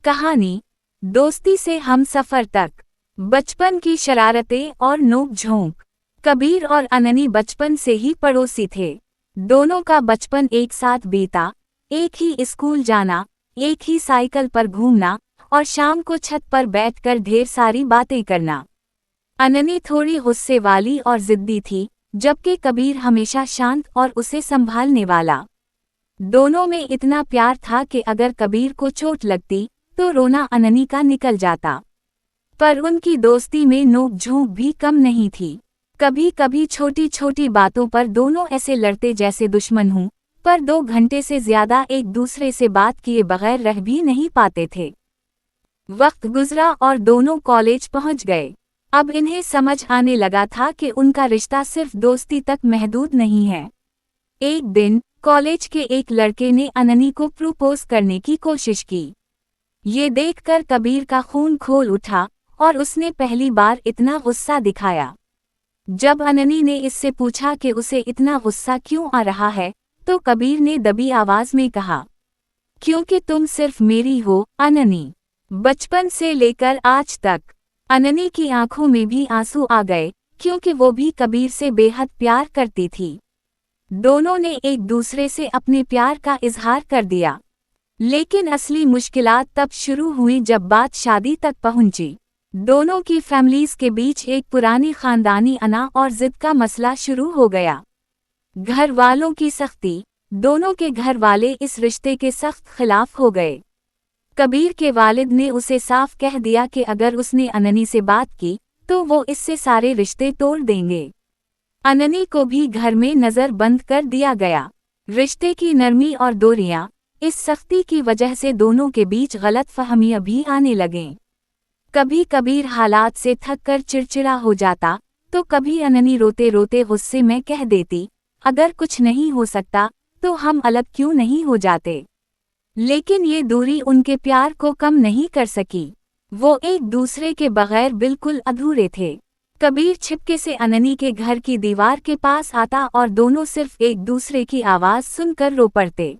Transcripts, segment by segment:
कहानी, दोस्ती से हम सफर तक। बचपन की शरारतें और नोक-झोंक। कबीर और अननी बचपन से ही पड़ोसी थे। दोनों का बचपन एक साथ बीता, एक ही स्कूल जाना, एक ही साइकिल पर घूमना और शाम को छत पर बैठकर ढेर सारी बातें करना। अननी थोड़ी गुस्से वाली और जिद्दी थी, जबकि कबीर हमेशा शांत और उसे संभालने वाला। दोनों में इतना प्यार था कि अगर कबीर को चोट लगती तो रोना अननी का निकल जाता। पर उनकी दोस्ती में नोक-झोंक भी कम नहीं थी। कभी कभी छोटी छोटी बातों पर दोनों ऐसे लड़ते जैसे दुश्मन हों, पर 2 घंटे से ज्यादा एक दूसरे से बात किए बगैर रह भी नहीं पाते थे। वक्त गुजरा और दोनों कॉलेज पहुंच गए। अब इन्हें समझ आने लगा था कि उनका रिश्ता सिर्फ दोस्ती तक महदूद नहीं है। एक दिन कॉलेज के एक लड़के ने अननी को प्रपोज करने की कोशिश की। ये देखकर कबीर का खून खोल उठा और उसने पहली बार इतना गुस्सा दिखाया। जब अननी ने इससे पूछा कि उसे इतना गुस्सा क्यों आ रहा है, तो कबीर ने दबी आवाज में कहा, क्योंकि तुम सिर्फ मेरी हो अननी, बचपन से लेकर आज तक। अननी की आंखों में भी आंसू आ गए, क्योंकि वो भी कबीर से बेहद प्यार करती थी। दोनों ने एक दूसरे से अपने प्यार का इजहार कर दिया। लेकिन असली मुश्किलात तब शुरू हुई जब बात शादी तक पहुंची। दोनों की फैमिलीज के बीच एक पुरानी खानदानी अना और जिद का मसला शुरू हो गया। घर वालों की सख्ती। दोनों के घर वाले इस रिश्ते के सख्त खिलाफ हो गए। कबीर के वालिद ने उसे साफ कह दिया कि अगर उसने अननी से बात की तो वो इससे सारे रिश्ते तोड़ देंगे। अननी को भी घर में नजर बंद कर दिया गया। रिश्ते की नरमी और दूरियां, इस सख्ती की वजह से दोनों के बीच गलतफहमियां भी आने लगें। कभी कबीर हालात से थक कर चिड़चिड़ा हो जाता, तो कभी अननी रोते रोते गुस्से में कह देती, अगर कुछ नहीं हो सकता तो हम अलग क्यों नहीं हो जाते। लेकिन ये दूरी उनके प्यार को कम नहीं कर सकी। वो एक दूसरे के बगैर बिल्कुल अधूरे थे। कबीर छिपके से अननी के घर की दीवार के पास आता और दोनों सिर्फ एक दूसरे की आवाज सुनकर रो पड़ते।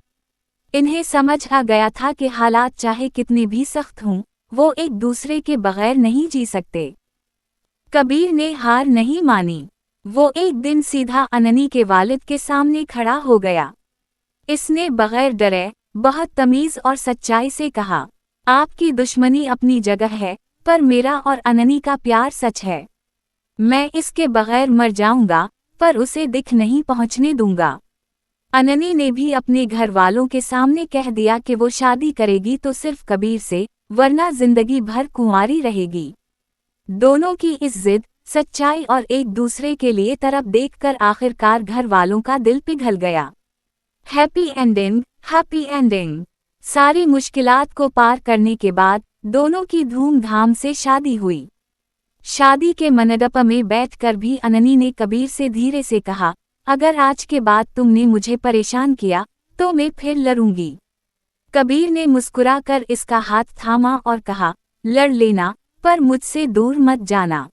इन्हें समझ आ गया था कि हालात चाहे कितने भी सख्त हों, वो एक दूसरे के बगैर नहीं जी सकते। कबीर ने हार नहीं मानी। वो एक दिन सीधा अननी के वालिद के सामने खड़ा हो गया। इसने बगैर डरे, बहुत तमीज और सच्चाई से कहा, आपकी दुश्मनी अपनी जगह है, पर मेरा और अननी का प्यार सच है। मैं इसके बगैर मर जाऊंगा, पर उसे दिख नहीं पहुंचने दूंगा। अननी ने भी अपने घर वालों के सामने कह दिया कि वो शादी करेगी तो सिर्फ कबीर से, वरना जिंदगी भर कुंवारी रहेगी। दोनों की इस जिद, सच्चाई और एक दूसरे के लिए तरफ देखकर आखिरकार घर वालों का दिल पिघल गया। Happy ending, happy ending. सारी मुश्किलात को पार करने के बाद दोनों की धूमधाम से शादी हुई। शादी के मंडप में बैठकर भी अननी ने कबीर से धीरे से कहा, अगर आज के बाद तुमने मुझे परेशान किया तो मैं फिर लड़ूंगी। कबीर ने मुस्कुराकर इसका हाथ थामा और कहा, लड़ लेना, पर मुझसे दूर मत जाना।